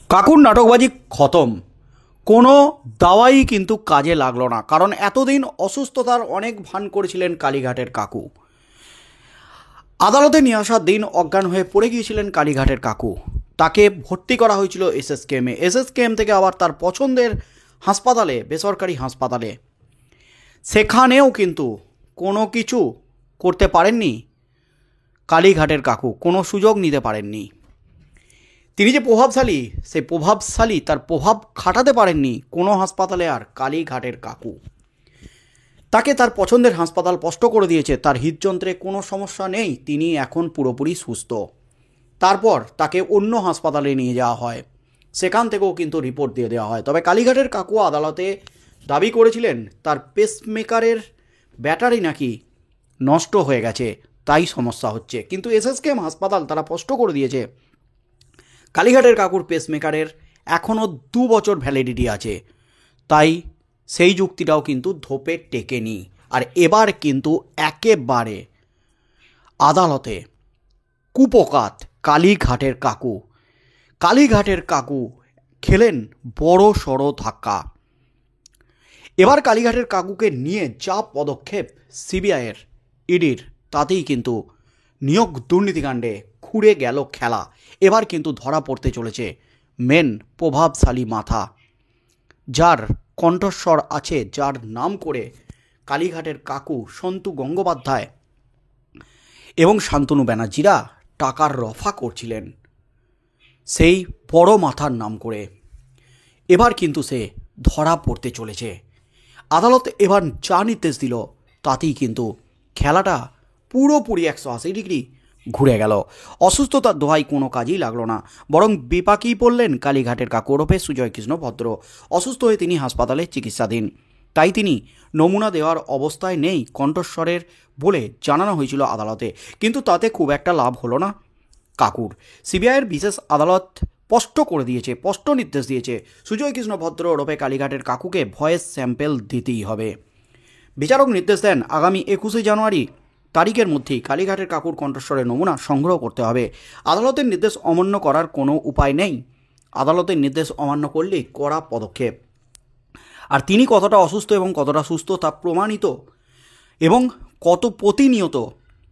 কাকুর নাটকবাজি খতম। কোনো দাওয়াই কিন্তু কাজে লাগলো না, কারণ এতদিন অসুস্থতার অনেক ভান করেছিলেন কালীঘাটের কাকু। আদালতে নিয়ে আসার দিন অজ্ঞান হয়ে পড়ে গিয়েছিলেন কালীঘাটের কাকু। তাকে ভর্তি করা হয়েছিল এসএসকেএমে। এসএসকেএম থেকে আবার তার পছন্দের হাসপাতালে, বেসরকারি হাসপাতালে। সেখানেও কিন্তু কোনো কিছু করতে পারেননি কালীঘাটের কাকু, কোনো সুযোগ নিতে পারেননি। তিনি যে প্রভাবশালী, সেই প্রভাবশালী তার প্রভাব খাটাতে পারেননি কোনো হাসপাতালে আর কালীঘাটের কাকু। তাকে তার পছন্দের হাসপাতাল স্পষ্ট করে দিয়েছে তার হৃদযন্ত্রে কোনো সমস্যা নেই, তিনি এখন পুরোপুরি সুস্থ। তারপর তাকে অন্য হাসপাতালে নিয়ে যাওয়া হয়, সেখান থেকেও কিন্তু রিপোর্ট দিয়ে দেওয়া হয়। তবে কালীঘাটের কাকু আদালতে দাবি করেছিলেন তার পেসমেকারের ব্যাটারি নাকি নষ্ট হয়ে গেছে, তাই সমস্যা হচ্ছে। কিন্তু এসএসকেএম হাসপাতাল তারা স্পষ্ট করে দিয়েছে কালীঘাটের কাকুর পেসমেকারের এখনও 2 বছর ভ্যালিডিটি আছে, তাই সেই যুক্তিটাও কিন্তু ধোপে টেকেনি। আর এবার কিন্তু একেবারে আদালতে কুপকাত কালীঘাটের কাকু। কালীঘাটের কাকু খেলেন বড় সড়ো ধাক্কা। এবার কালীঘাটের কাকুকে নিয়ে যা পদক্ষেপ সিবিআইয়ের, ইডির, তাতেই কিন্তু নিয়োগ দুর্নীতিকাণ্ডে ঘুরে গেল খেলা। এবার কিন্তু ধরা পড়তে চলেছে মেন প্রভাবশালী মাথা, যার কণ্ঠস্বর আছে, যার নাম করে কালীঘাটের কাকু সন্তু গঙ্গোপাধ্যায় এবং শান্তনু ব্যানার্জিরা টাকার রফা করছিলেন, সেই বড় মাথার নাম করে। এবার কিন্তু সে ধরা পড়তে চলেছে। আদালত এবার যা নির্দেশ দিল তাতেই কিন্তু খেলাটা পুরোপুরি 180 ডিগ্রি ঘুরে গেল। অসুস্থতার দোহাই কোনো কাজেই লাগলো না, বরং বিপাকেই পড়লেন কালীঘাটের কাকু ওরফে সুজয় কৃষ্ণ ভদ্র। অসুস্থ হয়ে তিনি হাসপাতালে চিকিৎসাধীন, তাই তিনি নমুনা দেওয়ার অবস্থায় নেই কণ্ঠস্বরের বলে জানানো হয়েছিল আদালতে। কিন্তু তাতে খুব একটা লাভ হলো না কাকুর। সিবিআইয়ের বিশেষ আদালত স্পষ্ট করে দিয়েছে, স্পষ্ট নির্দেশ দিয়েছে সুজয় কৃষ্ণ ভদ্র ওরফে কালীঘাটের কাকুকে ভয়েস স্যাম্পেল দিতেই হবে। বিচারক নির্দেশ দেন আগামী 21শে জানুয়ারি তারিখের মধ্যেই কালীঘাটের কাকুর কণ্ঠস্বরের নমুনা সংগ্রহ করতে হবে। আদালতের নির্দেশ অমান্য করার কোনো উপায় নেই, আদালতের নির্দেশ অমান্য করলেই কড়া পদক্ষেপ। আর তিনি কতটা অসুস্থ এবং কতটা সুস্থ তা প্রমাণিত, এবং কত প্রতিনিয়ত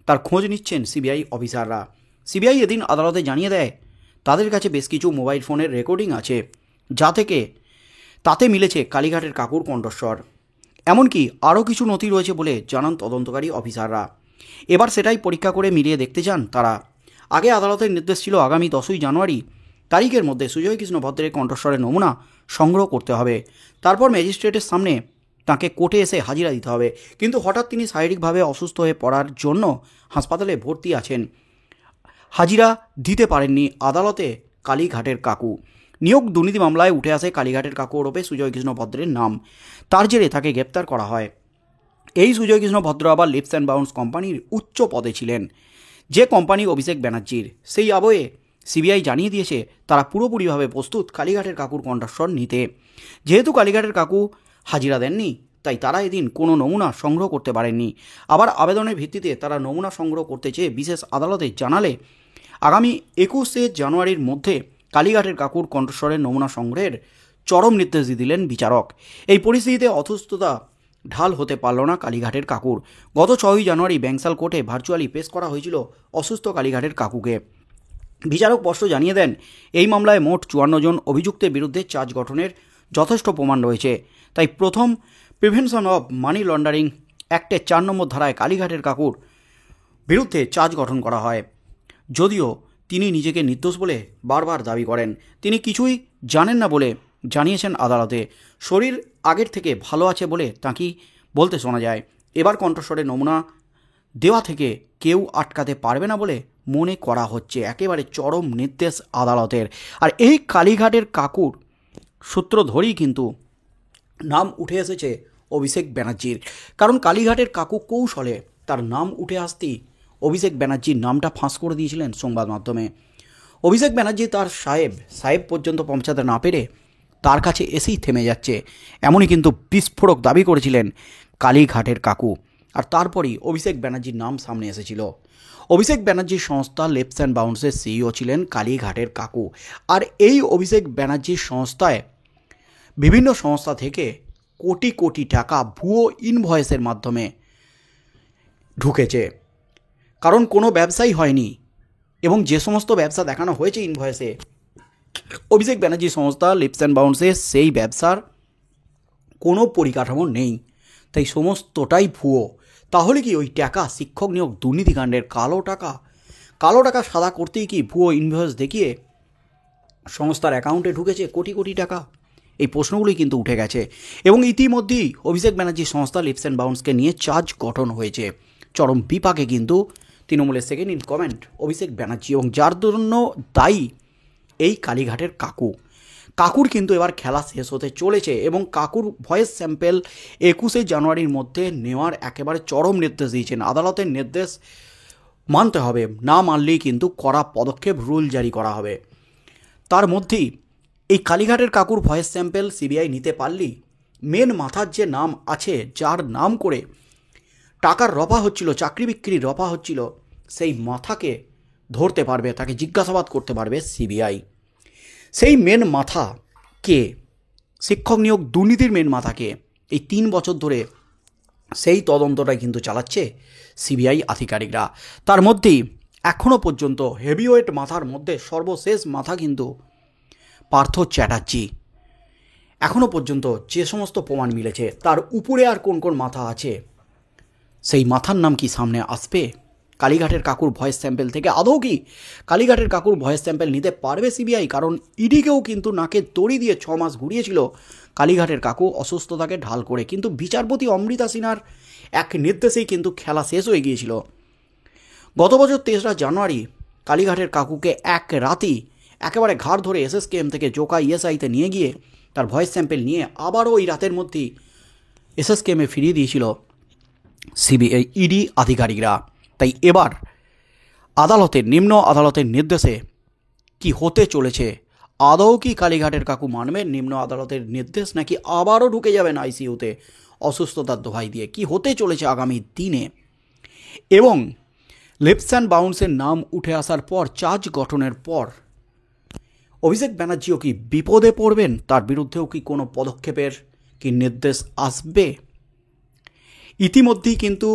তার খোঁজ নিচ্ছেন সিবিআই অফিসাররা। সিবিআই এদিন আদালতে জানিয়ে দেয় তাদের কাছে বেশ কিছু মোবাইল ফোনের রেকর্ডিং আছে, যা থেকে তাতে মিলেছে কালীঘাটের কাকুর কণ্ঠস্বর। এমনকি আরও কিছু নথি রয়েছে বলে জানান তদন্তকারী অফিসাররা। এবার সেটাই পরীক্ষা করে মিলিয়ে দেখতে চান তারা। আগে আদালতের নির্দেশ ছিল আগামী 10ই জানুয়ারি তারিখের মধ্যে সুজয় কৃষ্ণ ভদ্রের কণ্ঠস্বরের নমুনা সংগ্রহ করতে হবে, তারপর ম্যাজিস্ট্রেটের সামনে তাকে কোর্টে এসে হাজিরা দিতে হবে। কিন্তু হঠাৎ তিনি শারীরিকভাবে অসুস্থ হয়ে পড়ার জন্য হাসপাতালে ভর্তি আছেন, হাজিরা দিতে পারেননি আদালতে কালীঘাটের কাকু। নিয়োগ দুর্নীতি মামলায় উঠে আসে কালীঘাটের কাকু ওরফে সুজয় কৃষ্ণ ভদ্রের নাম। তার জেরে তাকে গ্রেপ্তার করা হয়। এই সুজয় কৃষ্ণ ভদ্র আবার লিপস অ্যান্ড বাউন্স কোম্পানির উচ্চ পদে ছিলেন, যে কোম্পানি অভিষেক ব্যানার্জির। সেই আবহে সিবিআই জানিয়ে দিয়েছে তারা পুরোপুরিভাবে প্রস্তুত কালীঘাটের কাকুর কণ্ঠস্বর নিতে। যেহেতু কালীঘাটের কাকু হাজিরা দেননি, তাই তারা এদিন কোনো নমুনা সংগ্রহ করতে পারেননি। আবার আবেদনের ভিত্তিতে তারা নমুনা সংগ্রহ করতে চেয়ে বিশেষ আদালতে জানালে আগামী 21শে জানুয়ারির মধ্যে কালীঘাটের কাকুর কণ্ঠস্বরের নমুনা সংগ্রহের চরম নির্দেশ দিয়ে দিলেন বিচারক। এই পরিস্থিতিতে অসুস্থতা ঢাল হতে পারল না কালীঘাটের কাকুর। গত 6ই জানুয়ারি ব্যাংসাল কোর্টে ভার্চুয়ালি পেশ করা হয়েছিল অসুস্থ কালীঘাটের কাকুকে। বিচারক স্পষ্ট জানিয়ে দেন এই মামলায় মোট 54 জন অভিযুক্তের বিরুদ্ধে চার্জ গঠনের যথেষ্ট প্রমাণ রয়েছে, তাই প্রথম প্রিভেনশন অব মানি লন্ডারিং অ্যাক্টের 4 নম্বর ধারায় কালীঘাটের কাকুর বিরুদ্ধে চার্জ গঠন করা হয়। যদিও তিনি নিজেকে নির্দোষ বলে বারবার দাবি করেন, তিনি কিছুই জানেন না বলে জানিয়েছেন আদালতে। শরীর আগের থেকে ভালো আছে বলে তাঁকে বলতে শোনা যায়। এবার কণ্ঠস্বরের নমুনা দেওয়া থেকে কেউ আটকাতে পারবে না বলে মনে করা হচ্ছে। একেবারে চরম নির্দেশ আদালতের। আর এই কালীঘাটের কাকুর সূত্র ধরেই কিন্তু নাম উঠে এসেছে অভিষেক ব্যানার্জির, কারণ কালীঘাটের কাকু কৌশলে তার নাম উঠে আসতেই অভিষেক ব্যানার্জির নামটা ফাঁস করে দিয়েছিলেন সংবাদ মাধ্যমে। অভিষেক ব্যানার্জি তার সাহেব পর্যন্ত পৌঁছাতে না পেরে তার কাছে এসেই থেমে যাচ্ছে, এমনই কিন্তু বিস্ফোরক দাবি করেছিলেন কালীঘাটের কাকু। আর তারপরেই অভিষেক ব্যানার্জির নাম সামনে এসেছিল। অভিষেক ব্যানার্জির সংস্থা লেপস অ্যান্ড বাউন্সের সিইও ছিলেন কালীঘাটের কাকু। আর এই অভিষেক ব্যানার্জির সংস্থায় বিভিন্ন সংস্থা থেকে কোটি কোটি টাকা ভুয়ো ইনভয়েসের মাধ্যমে ঢুকেছে। কারণ কোনো ব্যবসাই হয়নি, এবং যে সমস্ত ব্যবসা দেখানো হয়েছে ইনভয়েসে অভিষেক ব্যানার্জির সংস্থা লেপস অ্যান্ড বাউন্সে, সেই ব্যবসার কোনো পরিকাঠামো নেই, তাই সমস্তটাই ভুয়ো। তাহলে কি ওই টাকা শিক্ষক নিয়োগ দুর্নীতিকাণ্ডের কালো টাকা সাদা করতেই কি ভুয়ো ইনভয়েস দেখিয়ে সংস্থার অ্যাকাউন্টে ঢুকেছে কোটি কোটি টাকা? এই প্রশ্নগুলোই কিন্তু উঠে গেছে, এবং ইতিমধ্যেই অভিষেক ব্যানার্জির সংস্থা লেপস অ্যান্ড বাউন্সকে নিয়ে চার্জ গঠন হয়েছে। চরম বিপাকে কিন্তু তৃণমূলের second in comment Abhishek Banerjee, এবং যার জন্য দায়ী এই কালীঘাটের কাকুর কিন্তু এবার খেলা শেষ হতে চলেছে, এবং কাকুর ভয়েস স্যাম্পেল 21শে জানুয়ারির মধ্যে নেওয়ার একেবারে চরম নির্দেশ দিয়েছেন। আদালতের নির্দেশ মানতে হবে, না মানলেই কিন্তু কড়া পদক্ষেপ, রুল জারি করা হবে। তার মধ্যেই এই কালীঘাটের কাকুর ভয়েস স্যাম্পেল সিবিআই নিতে পারলেই মেন মাথার যে নাম আছে, যার নাম করে টাকার রফা হচ্ছিল, চাকরি বিক্রি রফা হচ্ছিল, সেই মাথাকে ধরতে পারবে, তাকে জিজ্ঞাসাবাদ করতে পারবে সিবিআই। সেই মেন মাথা কে? শিক্ষক নিয়োগ দুর্নীতির মেন মাথাকে এই 3 বছর ধরে সেই তদন্তটাই কিন্তু চালাচ্ছে সিবিআই আধিকারিকরা। তার মধ্যেই এখনও পর্যন্ত হেভিওয়েট মাথার মধ্যে সর্বশেষ মাথা কিন্তু পার্থ চ্যাটার্জি। এখনও পর্যন্ত যে সমস্ত প্রমাণ মিলেছে তার উপরে আর কোন কোন মাথা আছে, সেই মাথার নাম কি সামনে আসবে কালীঘাটের কাকুর ভয়েস স্যাম্পেল থেকে? আদৌ কি কালীঘাটের কাকুর ভয়েস স্যাম্পেল নিতে পারবে সিবিআই? কারণ ইডিকেও কিন্তু নাকে দড়ি দিয়ে 6 মাস ঘুরিয়েছিল কালীঘাটের কাকু অসুস্থতাকে ঢাল করে, কিন্তু বিচারপতি অমৃতা সিনহার এক নির্দেশেই কিন্তু খেলা শেষ হয়ে গিয়েছিল। গত বছর 23রা জানুয়ারি কালীঘাটের কাকুকে এক রাতেই একেবারে ঘাড় ধরে এসএসকেএম থেকে জোকা ইএসআইতে নিয়ে গিয়ে তার ভয়েস স্যাম্পেল নিয়ে আবারও ওই রাতের মধ্যেই এসএসকেএমে ফিরিয়ে দিয়েছিল সিবিআই ইডি আধিকারিকরা। তাই এবার নিম্ন আদালতের নির্দেশে কি হতে চলেছে? আদৌ কি কালীঘাটের কাকু মানবেন নিম্ন আদালতের নির্দেশ, নাকি আবারও ঢুকে যাবেন আইসিইউতে অসুস্থতার দোহাই দিয়ে? কি হতে চলেছে আগামী দিনে? এবং লেপস অ্যান্ড বাউন্সের নাম উঠে আসার পর, চার্জ গঠনের পর অভিষেক ব্যানার্জিও কি বিপদে পড়বেন? তার বিরুদ্ধেও কি কোনো পদক্ষেপের কি নির্দেশ আসবে? ইতিমধ্যেই কিন্তু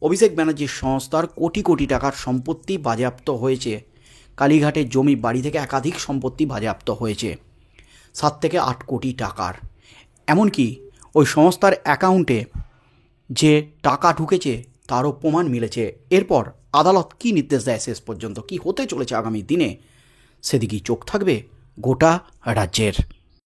অভিষেক ব্যানার্জির সংস্থার কোটি কোটি টাকার সম্পত্তি বাজেয়াপ্ত হয়েছে। কালীঘাটের জমি বাড়ি থেকে একাধিক সম্পত্তি বাজেয়াপ্ত হয়েছে 7 থেকে 8 কোটি টাকার। এমনকি ওই সংস্থার অ্যাকাউন্টে যে টাকা ঢুকেছে তারও প্রমাণ মিলেছে। এরপর আদালত কি নির্দেশ দেয় শেষ পর্যন্ত, কি হতে চলেছে আগামী দিনে, সেদিকেই চোখ থাকবে গোটা রাজ্যের।